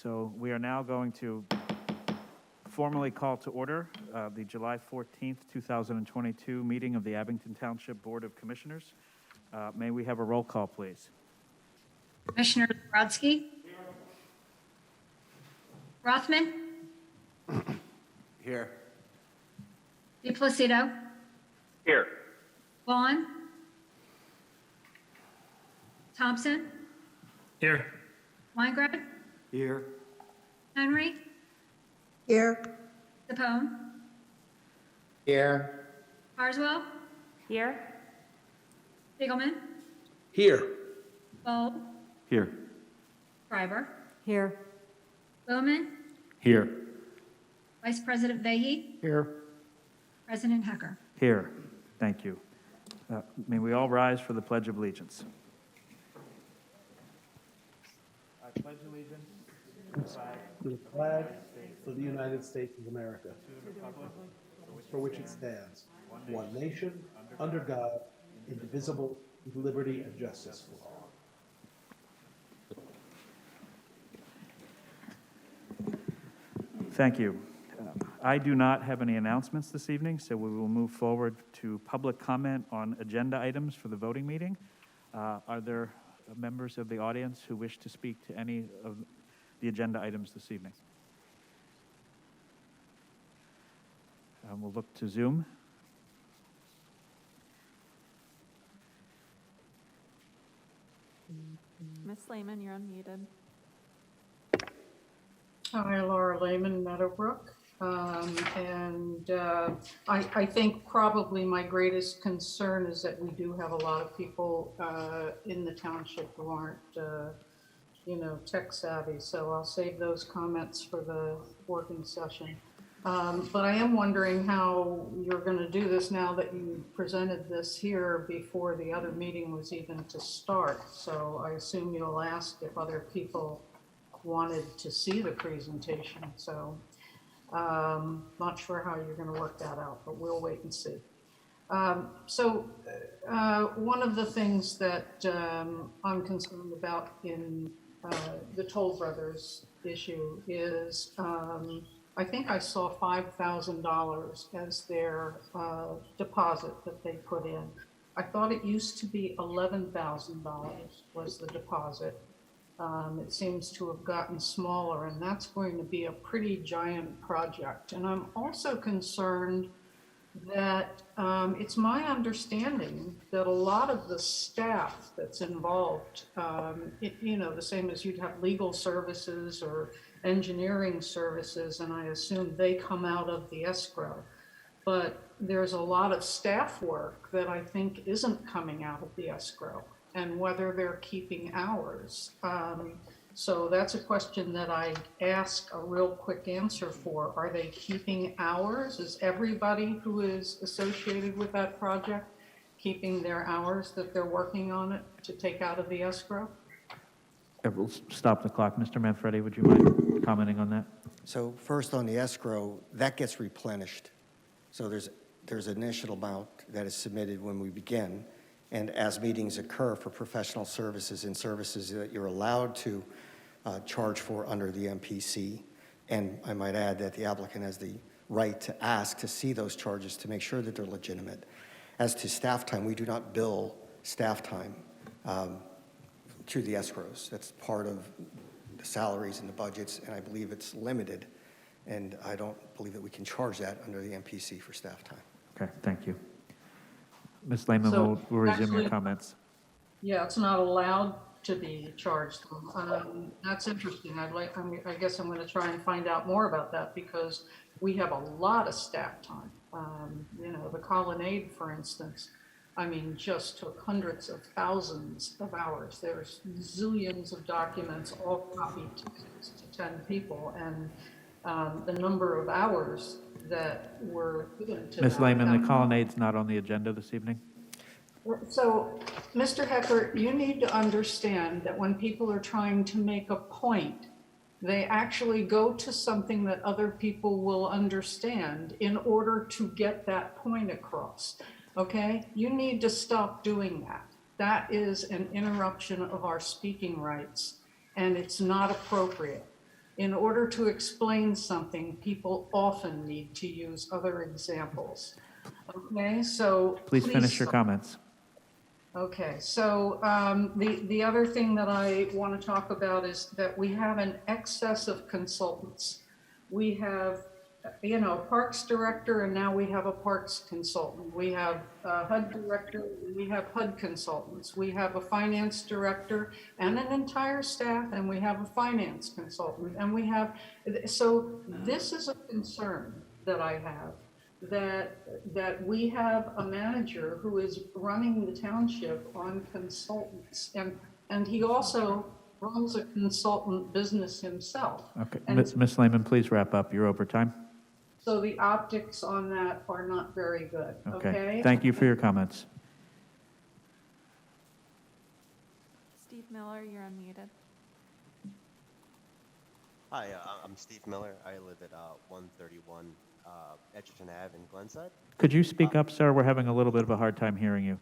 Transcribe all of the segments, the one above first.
So we are now going to formally call to order the July 14th, 2022 meeting of the Abington Township Board of Commissioners. May we have a roll call, please? Commissioner Brodsky? Rothman? Here. DePlacido? Here. Vaughn? Thompson? Here. Weingrad? Here. Henry? Here. Capone? Here. Carswell? Here. Spiegelman? Here. Bold? Here. Schreiber? Here. Bowman? Here. Vice President Vehy? Here. President Hecker? Here. Thank you. May we all rise for the Pledge of Allegiance. I pledge allegiance to the flag of the United States of America, for which it stands, one nation, under God, indivisible, with liberty and justice for all. Thank you. I do not have any announcements this evening, so we will move forward to public comment on agenda items for the voting meeting. Are there members of the audience who wish to speak to any of the agenda items this evening? We'll look to Zoom. Ms. Lehman, you're unmuted. Hi, Laura Lehman, Meadowbrook. I think probably my greatest concern is that we do have a lot of people in the township who aren't, tech savvy. So I'll save those comments for the working session. But I am wondering how you're going to do this now that you presented this here before the other meeting was even to start. So I assume you'll ask if other people wanted to see the presentation. So not sure how you're going to work that out, but we'll wait and see. One of the things that I'm concerned about in the Toll Brothers issue is I think I saw $5,000 as their deposit that they put in. I thought it used to be $11,000 was the deposit. It seems to have gotten smaller, and that's going to be a pretty giant project. And I'm also concerned that it's my understanding that a lot of the staff that's involved, the same as you'd have legal services or engineering services, and I assume they come out of the escrow. But there's a lot of staff work that I think isn't coming out of the escrow, and whether they're keeping hours. So that's a question that I ask a real quick answer for. Are they keeping hours? Is everybody who is associated with that project keeping their hours that they're working on it to take out of the escrow? We'll stop the clock. Mr. Manfredi, would you mind commenting on that? So first on the escrow, that gets replenished. So there's an initial amount that is submitted when we begin. And as meetings occur for professional services and services that you're allowed to charge for under the MPC, and I might add that the applicant has the right to ask to see those charges to make sure that they're legitimate. As to staff time, we do not bill staff time to the escrows. That's part of the salaries and the budgets, and I believe it's limited, and I don't believe that we can charge that under the MPC for staff time. Okay, thank you. Ms. Lehman, So we'll resume actually, your comments. Yeah, it's not allowed to be charged. That's interesting. I guess I'm going to try and find out more about that because we have a lot of staff time. The Colonnade, for instance, just took hundreds of thousands of hours. There's zillions of documents, all copied to 10 people, and the number of hours that were given to Ms. Lehman, the Colonnade's not on the agenda this evening. So, Mr. Hecker, you need to understand that when people are trying to make a point, they actually go to something that other people will understand in order to get that point across. Okay? You need to stop doing that. That is an interruption of our speaking rights, and it's not appropriate. in order to explain something, people often need to use other examples. Okay, so Please finish your comments. Okay, so the other thing that I want to talk about is that we have an excess of consultants. We have, Parks director, and now we have a Parks consultant. We have a HUD director, and we have HUD consultants. We have a finance director and an entire staff, and we have a finance consultant. And so this is a concern that I have. That we have a manager who is running the township on consultants, and he also runs a consultant business himself. Okay, And Ms. Lehman, please wrap up. You're over time. so the optics on that are not very good, okay? Thank you for your comments. Steve Miller, you're unmuted. Hi, I'm Steve Miller. I live at 131 Edgerton Ave in Glenside. Could you speak up, sir? We're having a little bit of a hard time hearing you.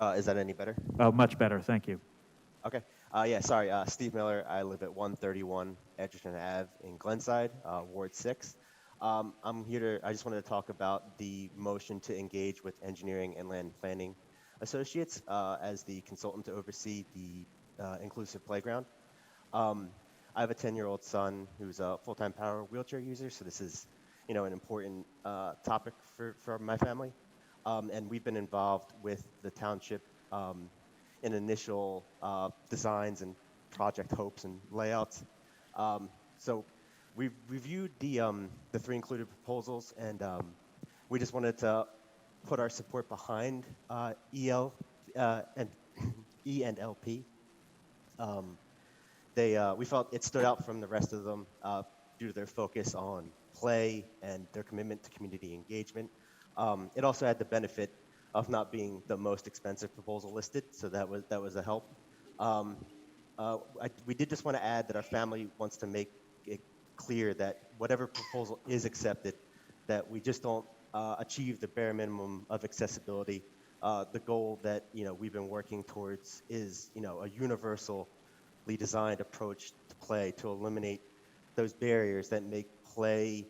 Is that any better? Oh, much better. Thank you. Okay. Yeah, sorry. Steve Miller. I live at 131 Edgerton Ave in Glenside, Ward 6. I'm here to, I just wanted to talk about the motion to engage with Engineering and Land Planning Associates as the consultant to oversee the inclusive playground. I have a 10-year-old son who's a full-time power wheelchair user, so this is, an important topic for my family. And we've been involved with the township in initial designs and project hopes and layouts. So we've reviewed the 3 included proposals, and we just wanted to put our support behind EL and E and LP. We felt it stood out from the rest of them due to their focus on play and their commitment to community engagement. It also had the benefit of not being the most expensive proposal listed, so that was a help. We did just want to add that our family wants to make it clear that whatever proposal is accepted, that we just don't achieve the bare minimum of accessibility. The goal that we've been working towards is a universal designed approach to play to eliminate those barriers that make play,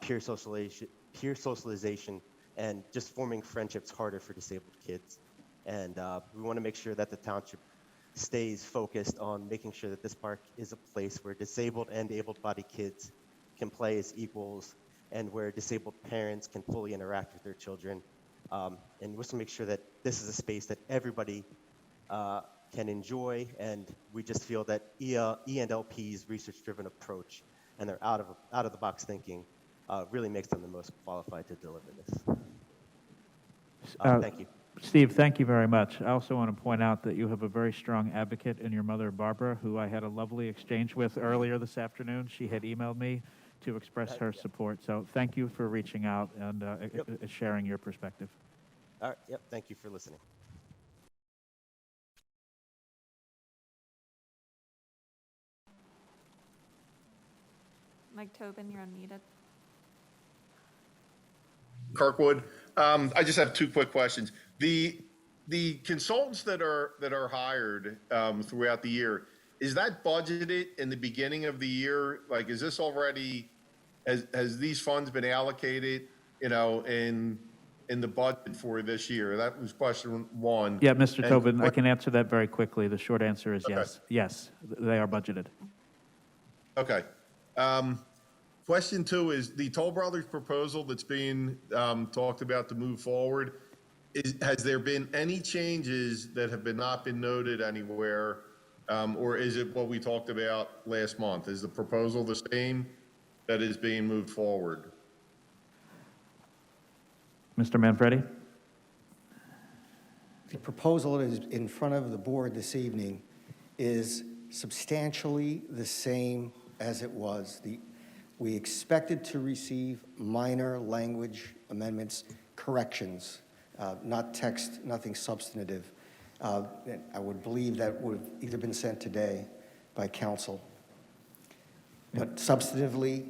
peer socialization, and just forming friendships harder for disabled kids. And we want to make sure that the township stays focused on making sure that this park is a place where disabled and able-bodied kids can play as equals, and where disabled parents can fully interact with their children. And we want to make sure that this is a space that everybody can enjoy, and we just feel that E and LP's research-driven approach and their out-of-the-box thinking really makes them the most qualified to deliver this. Thank you. Steve, thank you very much. I also want to point out that you have a very strong advocate in your mother, Barbara, who I had a lovely exchange with earlier this afternoon. She had emailed me to express her support. So thank you for reaching out and sharing your perspective. All right. Yep. Thank you for listening. Mike Tobin, you're unmuted. Kirkwood. I just have 2 quick questions. The consultants that are hired throughout the year, is that budgeted in the beginning of the year? Like, is this already, has these funds been allocated, in the budget for this year? That was question 1. Yeah, Mr. And Tobin, I can answer that very quickly. The short answer is Okay. yes. Yes, they are budgeted. Okay. Question 2 is the Toll Brothers proposal that's being talked about to move forward. Has there been any changes that have not been noted anywhere, or is it what we talked about last month? Is the proposal the same that is being moved forward? Mr. Manfredi? The proposal that is in front of the board this evening is substantially the same as it was. We expected to receive minor language amendments, corrections, not text, nothing substantive. I would believe that would have either been sent today by council. But substantively,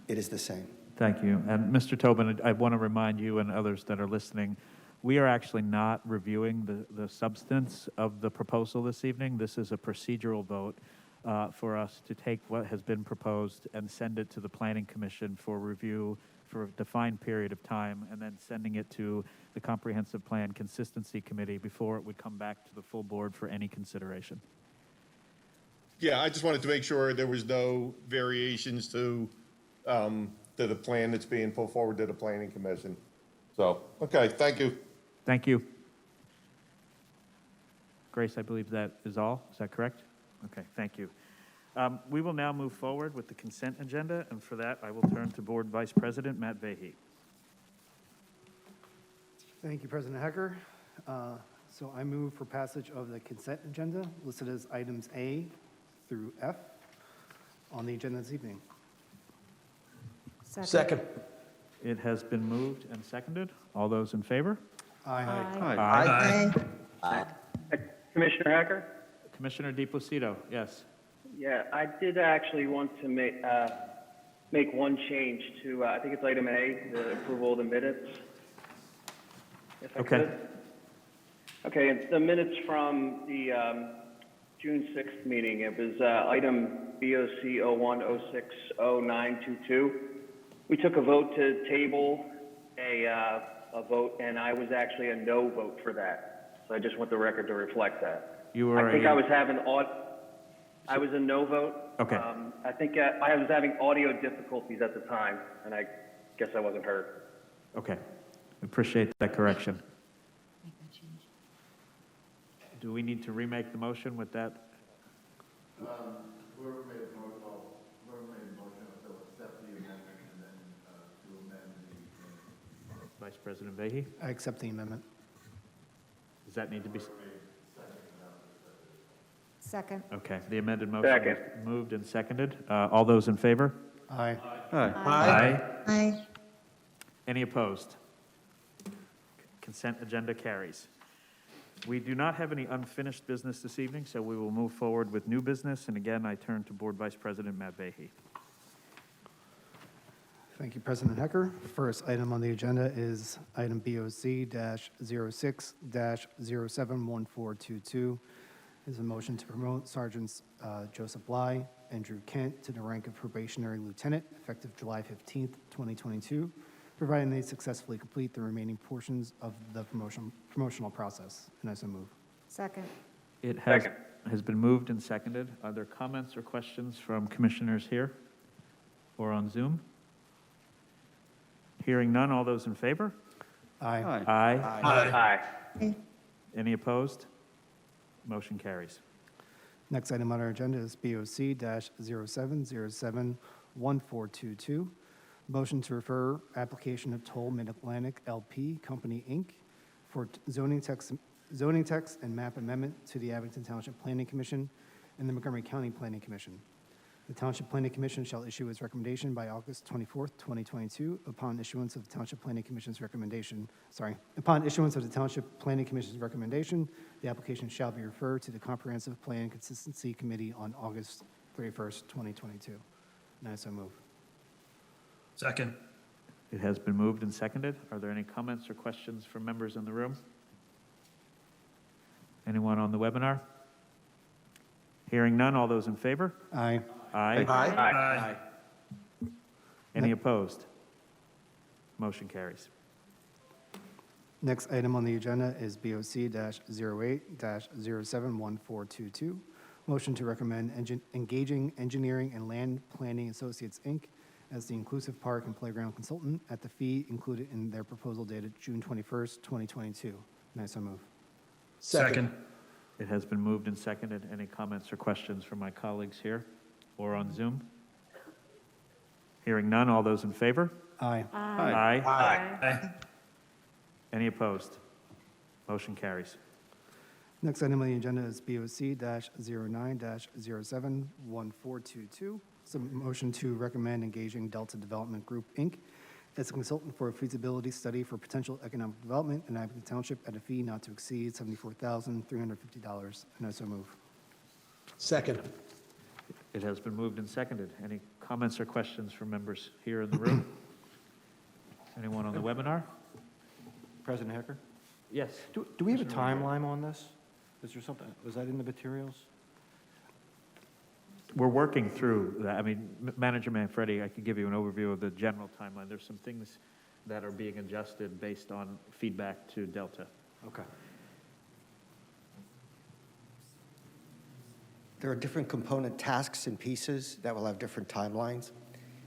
it is the same. Thank you. And Mr. Tobin, I want to remind you and others that are listening, we are actually not reviewing the substance of the proposal this evening. This is a procedural vote. for us to take what has been proposed and send it to the Planning Commission for review for a defined period of time, and then sending it to the Comprehensive Plan Consistency Committee before it would come back to the full board for any consideration. Yeah, I just wanted to make sure there was no variations to the plan that's being put forward to the planning commission. So, okay, thank you. Thank you. Grace, I believe that is all. Is that correct? Okay, thank you. We will now move forward with the consent agenda, and for that, I will turn to Board Vice President Matt Vahey. Thank you, President Hecker. So I move for passage of the consent agenda listed as items A through F on the agenda this evening. Second. It has been moved and seconded. All those in favor? Aye. Aye. Commissioner Hacker? Commissioner DiPlacido, yes. Yeah, I did actually want to make one change to, I think it's item A, the approval of the minutes. If I Okay. could. Okay, it's the minutes from the June 6th meeting. It was item BOC 01060922. We took a vote to table a vote, and I was actually a no vote for that. So I just want the record to reflect that. You were I think a- I was having I was a no vote. Okay. I think I was having audio difficulties at the time, and I guess I wasn't heard. Okay. Appreciate that correction. Do we need to remake the motion with that? Whoever made a motion to accept the amendment and then to amend the. Vice President Vahey? I accept the amendment. Does that need to be? Second. Okay, the amended motion Second. is moved and seconded. All those in favor? Aye. Aye. Any opposed? Consent agenda carries. We do not have any unfinished business this evening, so we will move forward with new business. And again, I turn to Board Vice President Matt Vahey. Thank you, President Hecker. First item on the agenda is item BOC-06-071422. Is a motion to promote Sergeants Joseph Bly and Drew Kent to the rank of probationary lieutenant effective July 15th, 2022, providing they successfully complete the remaining portions of the promotional process. And I so move. Second. It has been moved and seconded. Are there comments or questions from commissioners here or on Zoom? Hearing none, all those in favor? Aye. Aye. Aye. Any opposed? Motion carries. Next item on our agenda is BOC-07071422. Motion to refer application of Toll Mid-Atlantic LP Company, Inc. for zoning text and map amendment to the Abington Township Planning Commission and the Montgomery County Planning Commission. The Township Planning Commission shall issue its recommendation by August 24th, 2022. Upon issuance of the Township Planning Commission's recommendation, the application shall be referred to the Comprehensive Plan Consistency Committee on August 31st, 2022. And I so move. Second. It has been moved and seconded. Are there any comments or questions from members in the room? Anyone on the webinar? Hearing none, all those in favor? Aye. Aye. Aye. Any opposed? Motion carries. Next item on the agenda is BOC-08-071422. Motion to recommend engaging Engineering and Land Planning Associates, Inc. as the inclusive park and playground consultant at the fee included in their proposal dated June 21st, 2022. And I so move. Second. It has been moved and seconded. Any comments or questions from my colleagues here or on Zoom? Hearing none, all those in favor? Aye. Aye. Aye. Any opposed? Motion carries. Next item on the agenda is BOC-09-071422. Some motion to recommend engaging Delta Development Group, Inc. as a consultant for a feasibility study for potential economic development in Abington Township at a fee not to exceed $74,350. And I so move. Second. It has been moved and seconded. Any comments or questions from members here in the room? Anyone on the webinar? President Hecker? Yes. Do we have a timeline on this? Is there something, was that in the materials? we're working through that. I mean, Manager Manfredi, I could give you an overview of the general timeline. There's some things that are being adjusted based on feedback to Delta. Okay. There are different component tasks and pieces that will have different timelines.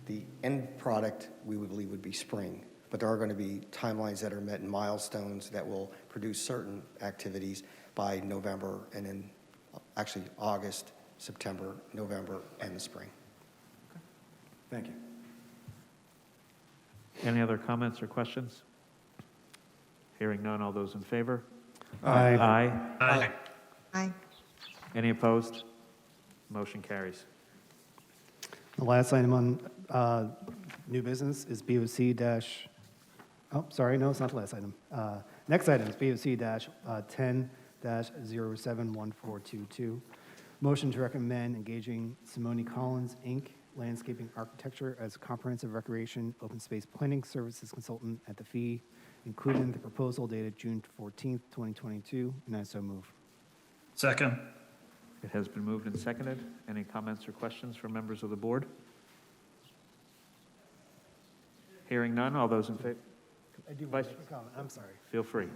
The end product, we would believe, would be spring, but there are going to be timelines that are met in milestones that will produce certain activities by November and then actually August, September, November, and the spring. Thank you. Any other comments or questions? Hearing none, all those in favor? Aye. Aye. Aye. Aye. Any opposed? Motion carries. The last item on new business is BOC dash, oh, sorry, no, it's not the last item. Next item is BOC dash 10-071422. Motion to recommend engaging Simone Collins, Inc., Landscaping Architecture as comprehensive recreation open space planning services consultant at the fee included in the proposal dated June 14th, 2022, and I so move. Second. It has been moved and seconded. Any comments or questions from members of the board? Hearing none, all those in favor? I do Vice- want to make a comment. I'm sorry. Feel free.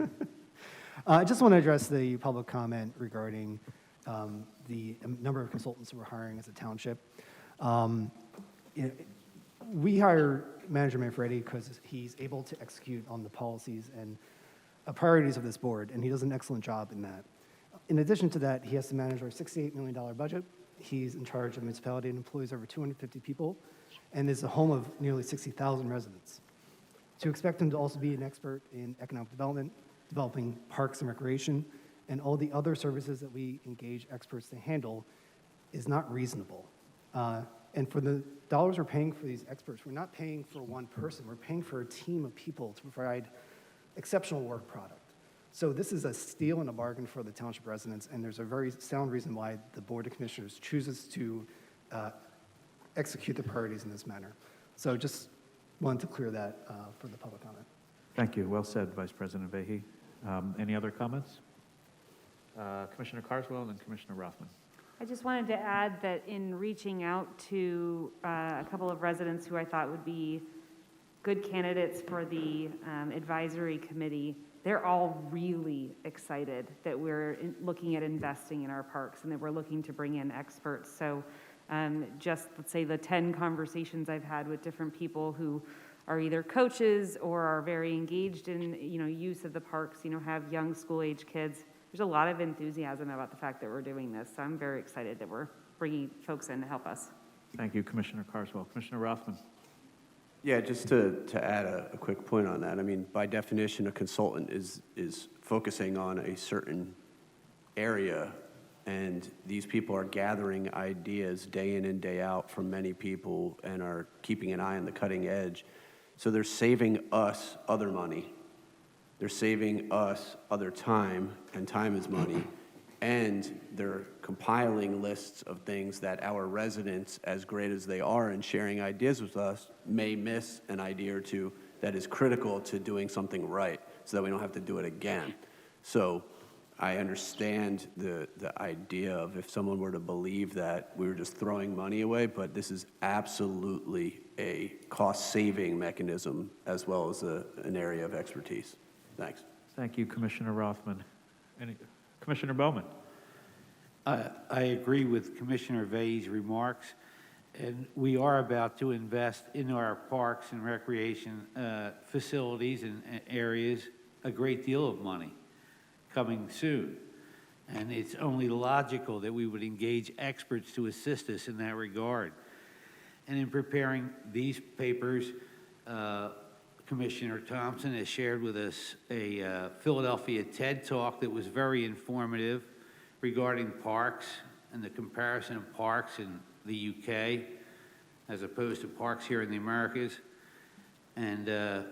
I just want to address the public comment regarding the number of consultants that we're hiring as a township. We hire Manager Manfredi because he's able to execute on the policies and priorities of this board, and he does an excellent job in that. In addition to that, he has to manage our $68 million budget. He's in charge of a municipality and employs over 250 people and is the home of nearly 60,000 residents. To expect him to also be an expert in economic development, developing parks and recreation, and all the other services that we engage experts to handle is not reasonable. And for the dollars we're paying for these experts, we're not paying for one person, we're paying for a team of people to provide exceptional work product. So this is a steal and a bargain for the township residents, and there's a very sound reason why the Board of Commissioners chooses to execute the priorities in this manner. So just wanted to clear that for the public comment. Thank you. Well said, Vice President Vehy. Any other comments? Commissioner Carswell and then Commissioner Rothman. I just wanted to add that in reaching out to a couple of residents who I thought would be good candidates for the advisory committee, they're all really excited that we're looking at investing in our parks and that we're looking to bring in experts. So just let's say the 10 conversations I've had with different people who are either coaches or are very engaged in use of the parks, have young school-age kids. There's a lot of enthusiasm about the fact that we're doing this. So I'm very excited that we're bringing folks in to help us. Thank you, Commissioner Carswell. Commissioner Rothman. Yeah, just to add a quick point on that. I mean, by definition, a consultant is focusing on a certain area, and these people are gathering ideas day in and day out from many people and are keeping an eye on the cutting edge. So they're saving us other money. They're saving us other time, and time is money. And they're compiling lists of things that our residents, as great as they are and sharing ideas with us, may miss an idea or two that is critical to doing something right so that we don't have to do it again. So I understand the idea of if someone were to believe that we were just throwing money away, but this is absolutely a cost-saving mechanism as well as an area of expertise. Thanks. Thank you, Commissioner Rothman. Commissioner Bowman. I agree with Commissioner Vehy's remarks, and we are about to invest in our parks and recreation facilities and areas a great deal of money coming soon. And it's only logical that we would engage experts to assist us in that regard. And in preparing these papers, Commissioner Thompson has shared with us a Philadelphia TED Talk that was very informative regarding parks and the comparison of parks in the UK as opposed to parks here in the Americas. And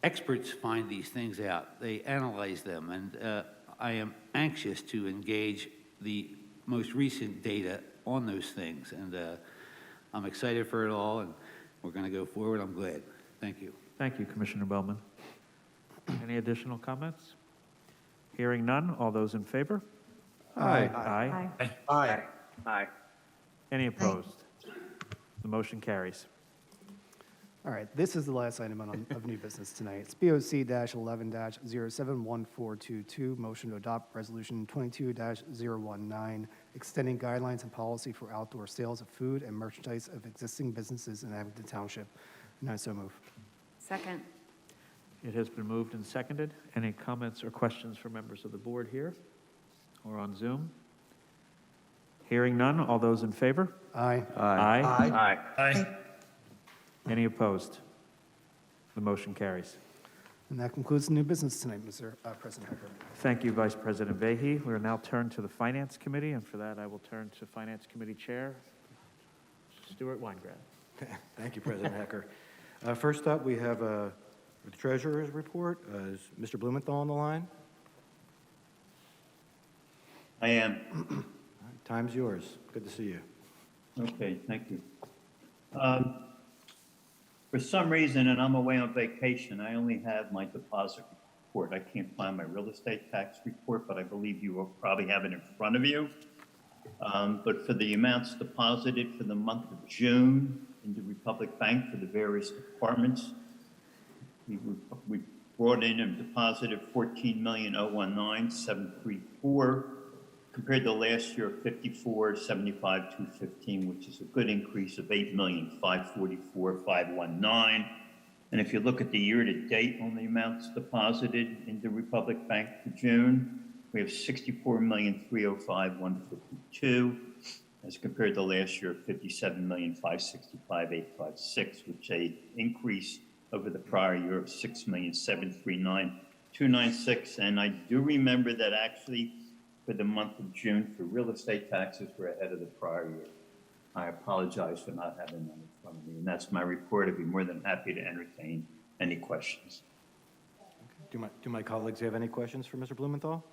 experts find these things out. They analyze them. And I am anxious to engage the most recent data on those things. And I'm excited for it all, and we're going to go forward. I'm glad. Thank you. Thank you, Commissioner Bowman. Any additional comments? Hearing none, all those in favor? Aye. Aye. Aye. Aye. Any opposed? The motion carries. All right, this is the last item of new business tonight. It's BOC-11-071422, motion to adopt Resolution 22-019, extending guidelines and policy for outdoor sales of food and merchandise of existing businesses in Abington Township. And I so move. Second. It has been moved and seconded. Any comments or questions for members of the board here or on Zoom? Hearing none, all those in favor? Aye. Aye. Aye. Any opposed? The motion carries. And that concludes the new business tonight, Mr. President Hecker. Thank you, Vice President Vehy. We will now turn to the Finance Committee, and for that, I will turn to Finance Committee Chair Stuart Weingrad. Thank you, President Hecker. First up, we have the Treasurer's report. Is Mr. Blumenthal on the line? I am. All right, time's yours. Good to see you. Okay, thank you. For some reason, and I'm away on vacation, I only have my deposit report. I can't find my real estate tax report, but I believe you will probably have it in front of you. But for the amounts deposited for the month of June into Republic Bank for the various departments, we brought in and deposited $14,019,734 compared to last year, $54,75,215, which is a good increase of $8,544,519. And if you look at the year-to-date on the amounts deposited into Republic Bank for June, we have $64,305,152, as compared to last year, $57,565,856, which is an increase over the prior year of $6,739,296. And I do remember that actually, for the month of June, for real estate taxes, we're ahead of the prior year. I apologize for not having that in front of me, and that's my report. I'd be more than happy to entertain any questions. Do my colleagues have any questions for Mr. Blumenthal?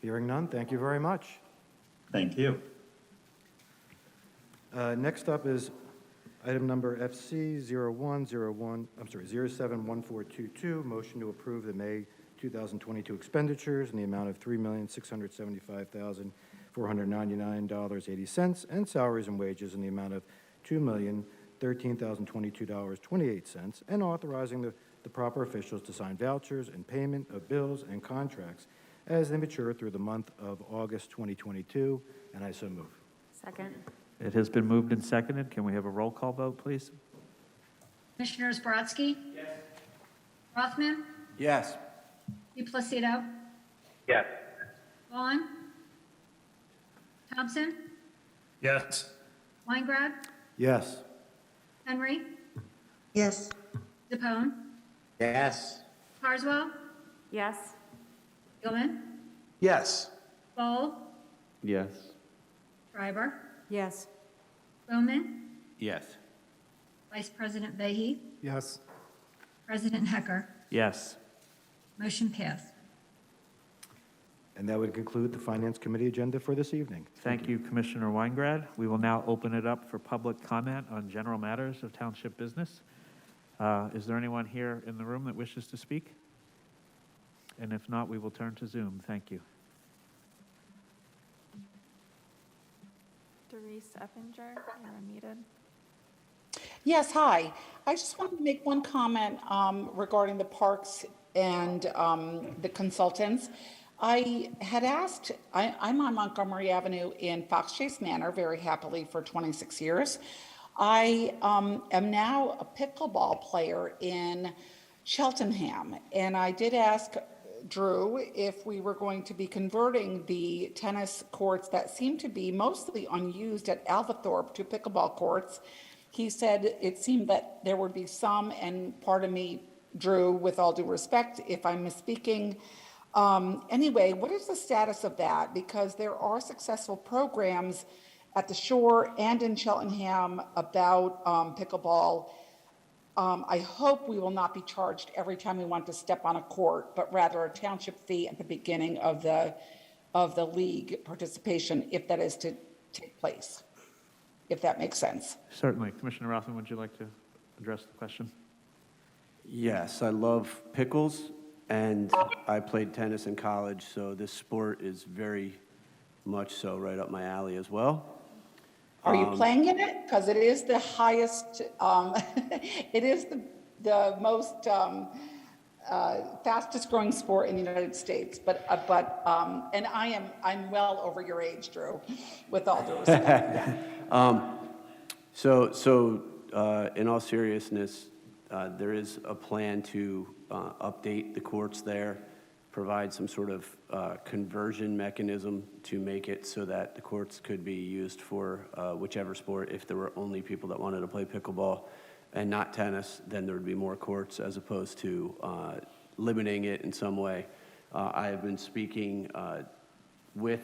Hearing none, thank you very much. Thank you. Next up is item number FC 071422, motion to approve the May 2022 expenditures in the amount of $3,675,499.80 and salaries and wages in the amount of $2,013,022.28 and authorizing the proper officials to sign vouchers and payment of bills and contracts as they mature through the month of August 2022, and I so move. Second. It has been moved and seconded. Can we have a roll call vote, please? Commissioners Brodsky? Yes. Rothman? Yes. DePlacido? Yes. Vaughn? Thompson? Yes. Weingrad? Yes. Henry? Yes. DePone? Yes. Carswell? Yes. Gilman? Yes. Bowl? Yes. Schreiber? Yes. Bowman? Yes. Vice President Vehy? Yes. President Hecker? Yes. Motion passed. And that would conclude the Finance Committee agenda for this evening. Thank you, Commissioner Weingrad. We will now open it up for public comment on general matters of township business. Is there anyone here in the room that wishes to speak? And if not, we will turn to Zoom. Thank you. Doris Eppinger, you're unmuted. Yes, hi. I just wanted to make one comment regarding the parks and the consultants. I had asked, I'm on Montgomery Avenue in Fox Chase Manor, very happily for 26 years. I am now a pickleball player in Cheltenham, and I did ask Drew if we were going to be converting the tennis courts that seem to be mostly unused at Alvathorpe to pickleball courts. He said it seemed that there would be some, and pardon me, Drew, with all due respect, if I'm misspeaking. Anyway, what is the status of that? Because there are successful programs at the shore and in Cheltenham about pickleball. I hope we will not be charged every time we want to step on a court, but rather a township fee at the beginning of the league participation, if that is to take place, if that makes sense. Certainly. Commissioner Rothman, would you like to address the question? Yes, I love pickles, and I played tennis in college, so this sport is very much so right up my alley as well. Are you playing in it? Because it is the highest, it is the most fastest growing sport in the United States. And I'm well over your age, Drew, with all due respect. So in all seriousness, there is a plan to update the courts there, provide some sort of conversion mechanism to make it so that the courts could be used for whichever sport. If there were only people that wanted to play pickleball and not tennis, then there would be more courts as opposed to limiting it in some way. I have been speaking with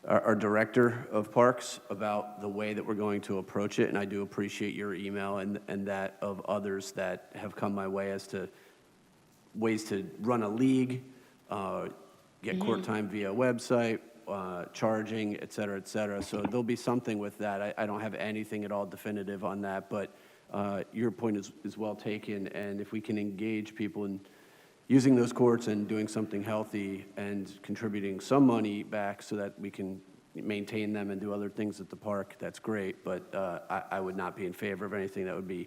our director of parks about the way that we're going to approach it, and I do appreciate your email and that of others that have come my way as to ways to run a league, get court time via website, charging, et cetera, et cetera. So there'll be something with that. I don't have anything at all definitive on that, but your point is well taken. And if we can engage people in using those courts and doing something healthy and contributing some money back so that we can maintain them and do other things at the park, that's great. But I would not be in favor of anything that would be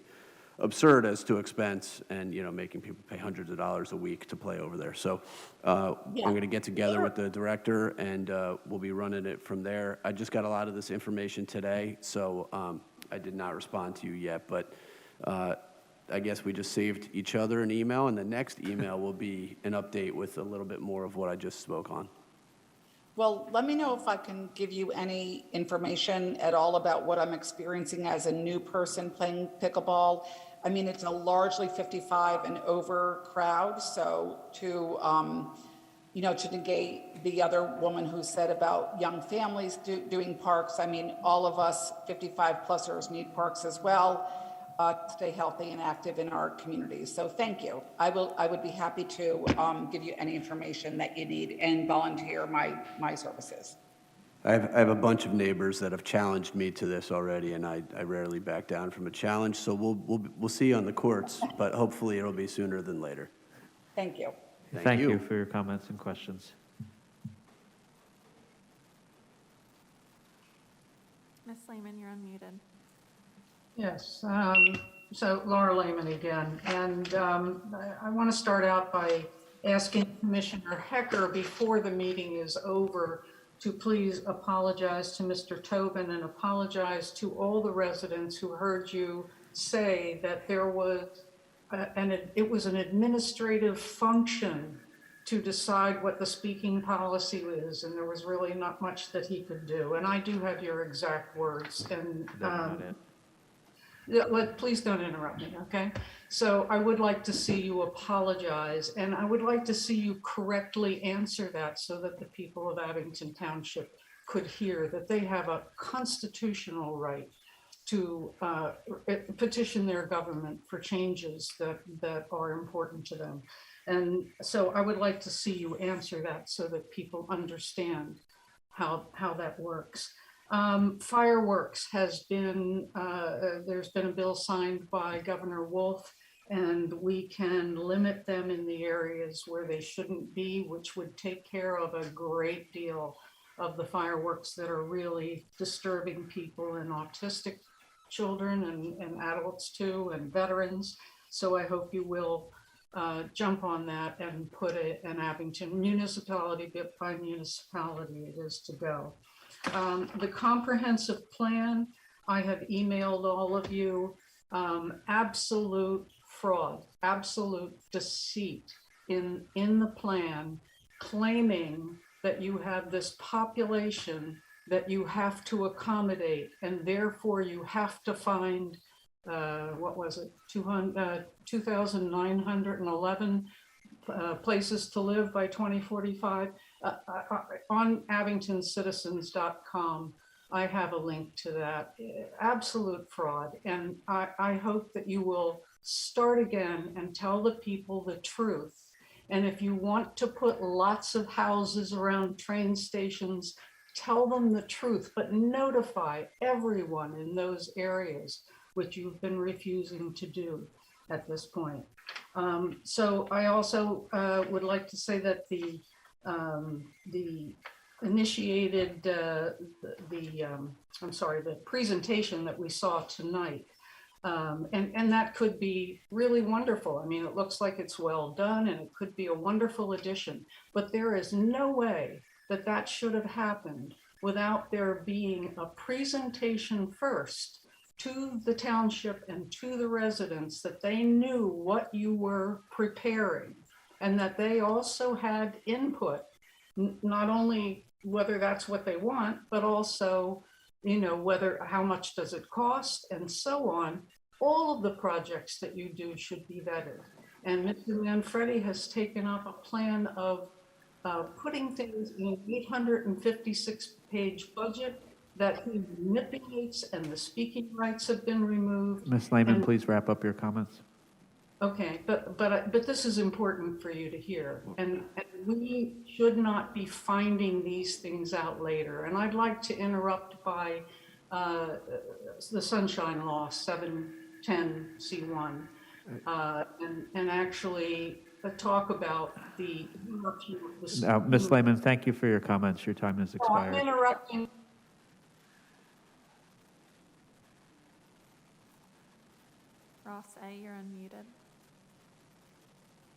absurd as to expense and, making people pay hundreds of dollars a week to play over there. So I'm going to get together with the director and we'll be running it from there. I just got a lot of this information today, so I did not respond to you yet, but I guess we just saved each other an email, and the next email will be an update with a little bit more of what I just spoke on. Well, let me know if I can give you any information at all about what I'm experiencing as a new person playing pickleball. I mean, it's a largely 55 and over crowd. So to negate the other woman who said about young families doing parks, I mean, all of us 55-plusers need parks as well to stay healthy and active in our communities. So thank you. I would be happy to give you any information that you need and volunteer my services. I have a bunch of neighbors that have challenged me to this already, and I rarely back down from a challenge. So we'll see you on the courts, but hopefully it'll be sooner than later. Thank you. Thank you for your comments and questions. Ms. Lehman, you're unmuted. Yes, so Laura Lehman again, and I want to start out by asking Commissioner Hecker before the meeting is over to please apologize to Mr. Tobin and apologize to all the residents who heard you say that there was, it was an administrative function to decide what the speaking policy is, and there was really not much that he could do. And I do have your exact words, and please don't interrupt me, okay? So I would like to see you apologize, and I would like to see you correctly answer that so that the people of Abington Township could hear that they have a constitutional right to petition their government for changes that are important to them. And so I would like to see you answer that so that people understand how that works. Fireworks has been, there's been a bill signed by Governor Wolf, and we can limit them in the areas where they shouldn't be, which would take care of a great deal of the fireworks that are really disturbing people and autistic children and adults too, and veterans. So I hope you will jump on that and put an Abington municipality by municipality it is to go. The comprehensive plan, I have emailed all of you, absolute fraud, absolute deceit in the plan, claiming that you have this population that you have to accommodate, and therefore you have to find, what was it, 2,911 places to live by 2045. On abingtoncitizens.com, I have a link to that. Absolute fraud. And I hope that you will start again and tell the people the truth. And if you want to put lots of houses around train stations, tell them the truth, but notify everyone in those areas, which you've been refusing to do at this point. So I also would like to say that the initiated the presentation that we saw tonight. And that could be really wonderful. I mean, it looks like it's well done and it could be a wonderful addition, but there is no way that that should have happened without there being a presentation first to the township and to the residents that they knew what you were preparing and that they also had input, not only whether that's what they want, but also, you know, how much does it cost and so on. All of the projects that you do should be vetted. And Mr. Manfredi has taken up a plan of putting things in an 856-page budget that he manipulates, and the speaking rights have been removed. Ms. Lehman, And- please wrap up your comments. Okay, but this is important for you to hear, and we should not be finding these things out later. And I'd like to interrupt by the Sunshine Law 710C1 and actually talk about the interruption of the. Now, Ms. Lehman, thank you for your comments. Your time has Oh, I'm expired. interrupting. Ross A., you're unmuted.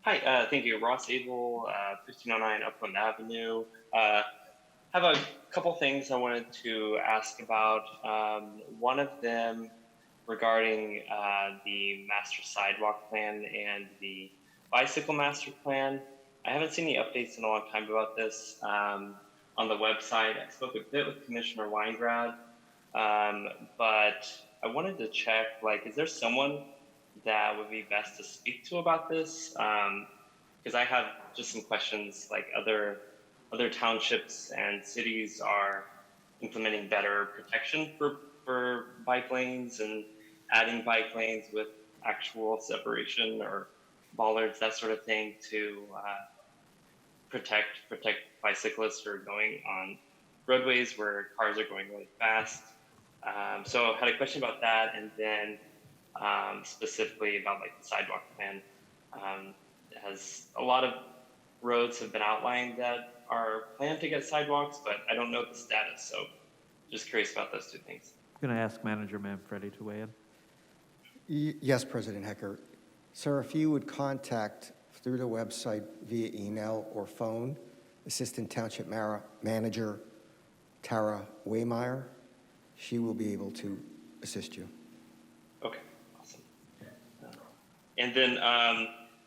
Hi, thank you. Ross Abel, 1509 Upland Avenue. Have a couple things I wanted to ask about. One of them regarding the master sidewalk plan and the bicycle master plan. I haven't seen any updates in a long time about this on the website. I spoke a bit with Commissioner Weingrad, but I wanted to check, like, is there someone that would be best to speak to about this? Because I have just some questions, like other townships and cities are implementing better protection for bike lanes and adding bike lanes with actual separation or bollards, that sort of thing, to protect bicyclists who are going on roadways where cars are going really fast. So I had a question about that, and then specifically about like the sidewalk plan. As a lot of roads have been outlined that are planned to get sidewalks, but I don't know the status. So just curious about those two things. I'm going to ask Manager Manfredi to weigh in. Yes, President Hecker. Sir, if you would contact through the website via email or phone, Assistant Township Manager Tara Waymeyer, she will be able to assist you. Okay, awesome. And then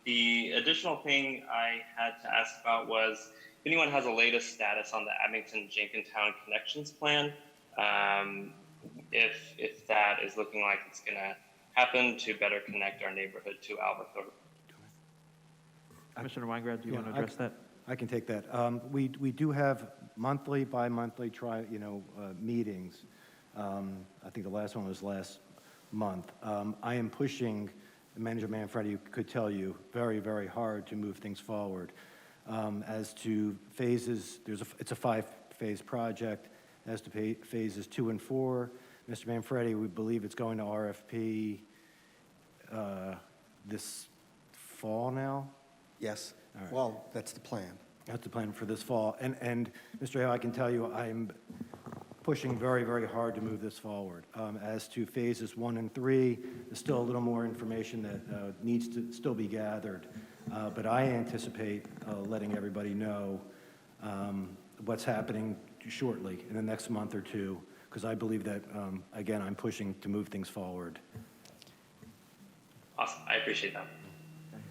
the additional thing I had to ask about was if anyone has a latest status on the Abington-Jenkintown Connections Plan, if that is looking like it's going to happen to better connect our neighborhood to Alberthorpe. Commissioner Weingrad, do you want to address that? I can take that. We do have monthly, bi-monthly meetings. I think the last one was last month. I am pushing, Manager Manfredi could tell you, very, very hard to move things forward. As to phases, it's a 5-phase project. As to phases 2 and 4, Mr. Manfredi, we believe it's going to RFP this fall now? Yes. All right. Well, that's the plan. That's the plan for this fall. And Mr. Hale, I can tell you I'm pushing very, very hard to move this forward. As to phases 1 and 3, there's still a little more information that needs to still be gathered. But I anticipate letting everybody know what's happening shortly in the next month or two, because I believe that, again, I'm pushing to move things forward. Awesome, I appreciate that.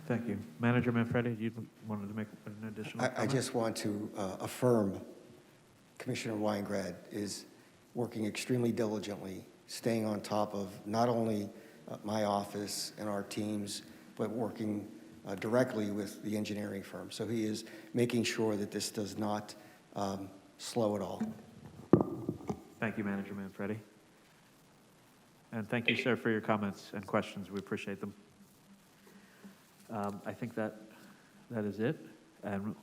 Thank you. Manager Manfredi, you wanted to make an additional I comment? just want to affirm Commissioner Weingrad is working extremely diligently, staying on top of not only my office and our teams, but working directly with the engineering firm. So he is making sure that this does not slow at all. Thank you, Manager Manfredi. And thank you, sir, for your comments and questions. We appreciate them. I think that is it. And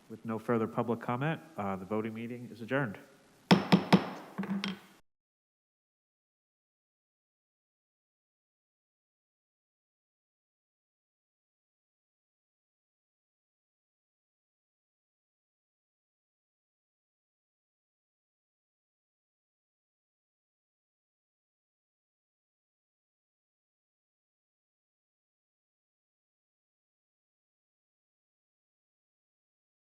with no further public comment, the voting meeting is adjourned.